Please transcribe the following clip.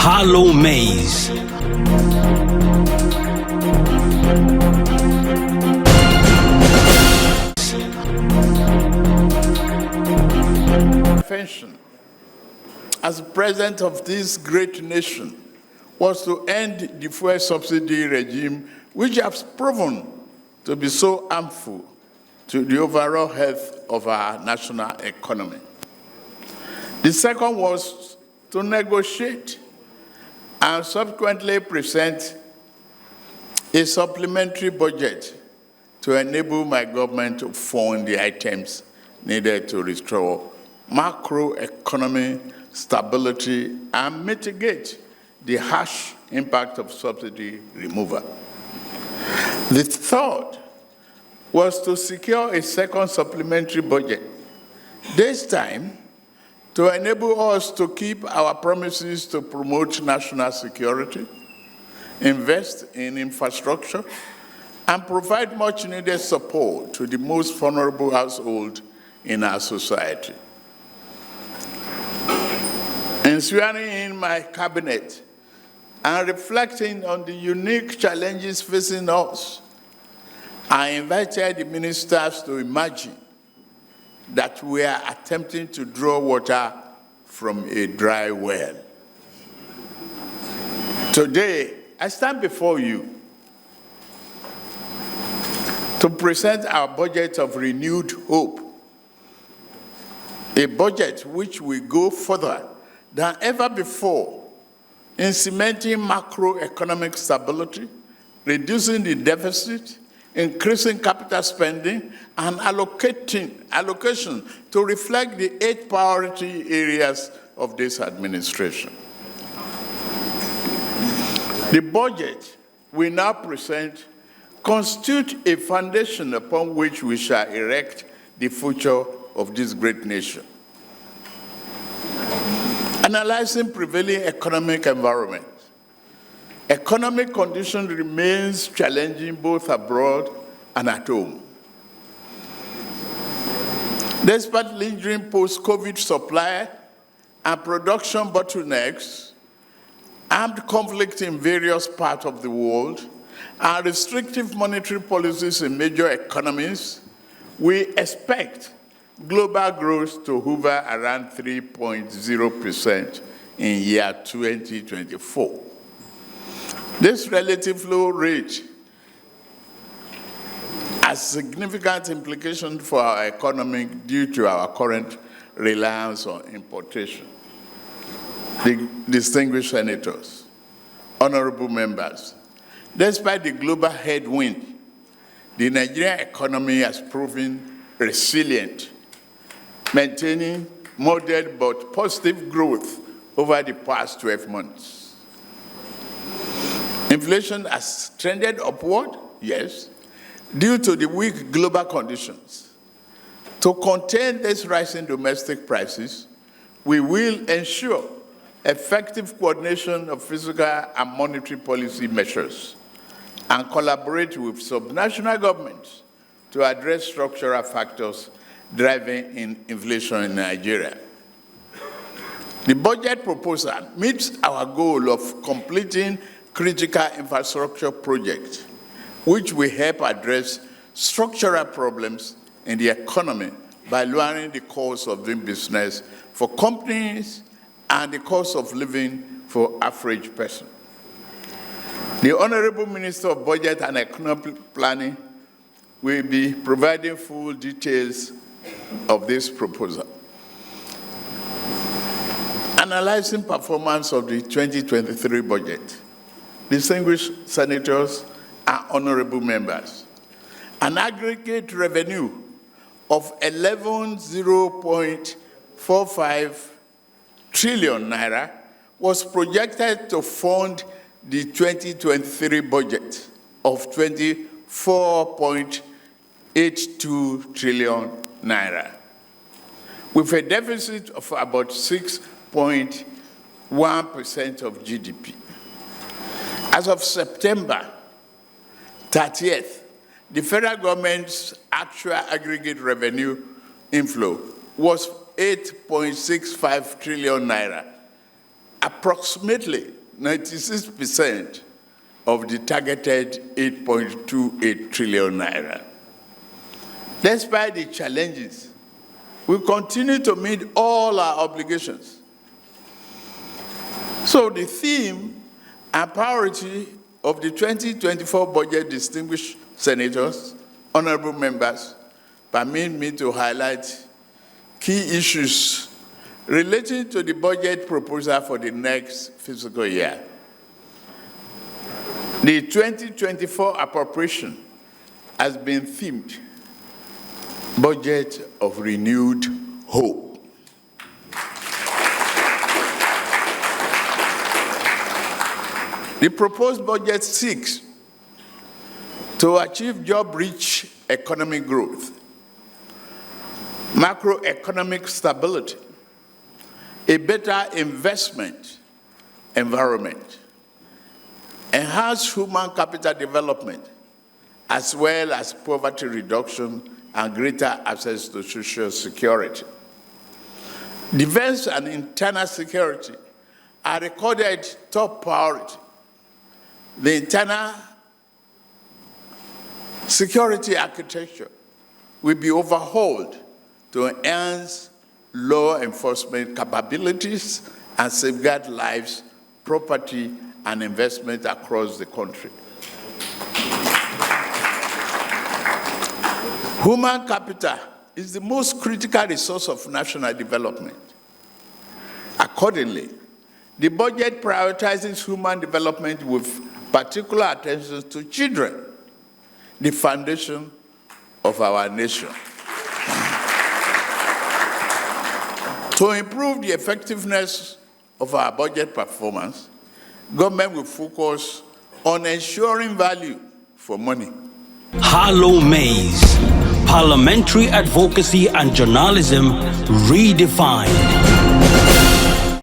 Hollow Maze. As president of this great nation was to end the fuel subsidy regime, which has proven to be so harmful to the overall health of our national economy. The second was to negotiate and subsequently present a supplementary budget to enable my government to fund the items needed to restore macroeconomic stability and mitigate the harsh impact of subsidy removal. The third was to secure a second supplementary budget, this time to enable us to keep our promises to promote national security, invest in infrastructure, and provide much-needed support to the most vulnerable household in our society. In swearing in my cabinet and reflecting on the unique challenges facing us, I invited the ministers to imagine that we are attempting to draw water from a dry well. Today, I stand before you to present our budget of renewed hope, a budget which will go further than ever before in cementing macroeconomic stability, reducing the deficit, increasing capital spending, and allocation to reflect the 8 priority areas of this administration. The budget we now present constitutes a foundation upon which we shall erect the future of this great nation. Analyzing prevailing economic environment, economic conditions remains challenging both abroad and at home. Despite lingering post-COVID supply and production bottlenecks, armed conflict in various parts of the world, and restrictive monetary policies in major economies, we expect global growth to hover around 3.0% in year 2024. This relative low rate has significant implications for our economy due to our current reliance on importation. The distinguished senators, honorable members, despite the global headwind, the Nigerian economy has proven resilient, maintaining moderate but positive growth over the past 12 months. Inflation has trended upward, yes, due to the weak global conditions. To contain this rising domestic prices, we will ensure effective coordination of fiscal and monetary policy measures and collaborate with subnational governments to address structural factors driving in inflation in Nigeria. The budget proposal meets our goal of completing critical infrastructure projects, which will help address structural problems in the economy by lowering the cost of doing business for companies and the cost of living for average person. The Honorable Minister of Budget and Economic Planning will be providing full details of this proposal. Analyzing performance of the 2023 budget, distinguished senators and honorable members, an aggregate revenue of 11.045 trillion naira was projected to fund the 2023 budget of 24.82 trillion naira, with a deficit of about 6.1% of GDP. As of September 30th, the federal government's actual aggregate revenue inflow was 8.65 trillion naira, approximately 96% of the targeted 8.28 trillion naira. Despite the challenges, we continue to meet all our obligations. So the theme and priority of the 2024 budget, distinguished senators, honorable members, permit me to highlight key issues relating to the budget proposal for the next fiscal year. The 2024 appropriation has been themed Budget of Renewed Hope. The proposed budget seeks to achieve job-rich economic growth, macroeconomic stability, a better investment environment, enhanced human capital development, as well as poverty reduction and greater access to social security. Defense and internal security are recorded top priority. The internal security architecture will be overhauled to enhance law enforcement capabilities and safeguard lives, property, and investment across the country. Human capital is the most critical resource of national development. Accordingly, the budget prioritizes human development with particular attention to children, the foundation of our nation. To improve the effectiveness of our budget performance, government will focus on ensuring value for money. Harlow Mays, Parliamentary Advocacy and Journalism Redefined.